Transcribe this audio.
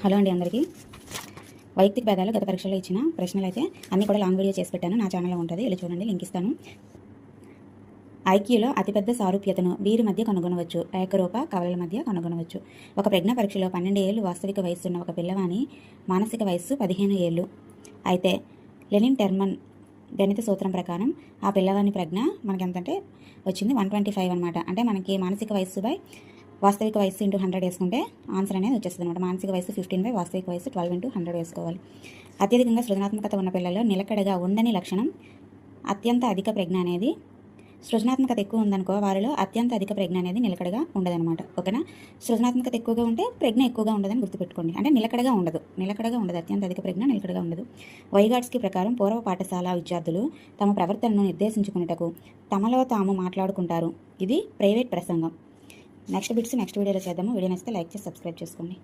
Hello అండి అందరికీ. వైయక్తిక భేదాలు గత పరీక్షలో ఇచ్చిన ప్రశ్నలు అయితే అన్నీ కూడా లాంగ్ వీడియో చేసి పెట్టాను. నా ఛానల్లో ఉంటుంది, ఇలా చూడండి, లింక్ ఇస్తాను. ఐక్యూలో అతిపెద్ద సారూప్యతను వీరి మధ్య కనుగొనవచ్చు. ఏకరూప కవలల మధ్య కనుగొనవచ్చు. ఒక ప్రజ్ఞ పరీక్షలో 12 ఏళ్ళు వాస్తవిక వయస్సు ఉన్న ఒక పిల్లవాని మానసిక వయస్సు 15 ఏళ్ళు. అయితే లెనిన్ టెర్మన్ గణిత సూత్రం ప్రకారం ఆ పిల్లవాని ప్రజ్ఞ మనకి ఎంతంటే వచ్చింది 125 అనమాట. అంటే మనకి మానసిక వయస్సు బై వాస్తవిక వయస్సు ఇంటూ 100 వేసుకుంటే ఆన్సర్ అనేది వచ్చేస్తుంది అనమాట. మానసిక వయస్సు 15 బై వాస్తవిక వయస్సు 12 ఇంటూ 100 వేసుకోవాలి. అత్యధికంగా సృజనాత్మకత ఉన్న పిల్లల్లో నిలకడగా ఉండని లక్షణం అత్యంత అధిక ప్రజ్ఞ అనేది. సృజనాత్మకత ఎక్కువ ఉందనుకో వారిలో అత్యంత అధిక ప్రజ్ఞ అనేది నిలకడగా ఉండదనమాట. ఓకేనా? సృజనాత్మకత ఎక్కువగా ఉంటే ప్రజ్ఞ ఎక్కువగా ఉండదని గుర్తుపెట్టుకోండి. అంటే నిలకడగా ఉండదు, అత్యంత అధిక ప్రజ్ఞ నిలకడగా ఉండదు. వైగాట్స్కి ప్రకారం పూర్వ పాఠశాల విద్యార్థులు తమ ప్రవర్తనను నిర్దేశించుకునేటకు తమలో తాము మాట్లాడుకుంటారు. ఇది ప్రైవేట్ ప్రసంగం. నెక్స్ట్ బిట్స్ నెక్స్ట్ వీడియోలో చేద్దాము. వీడియో నచ్చితే లైక్ చేసి సబ్స్క్రైబ్ చేసుకోండి.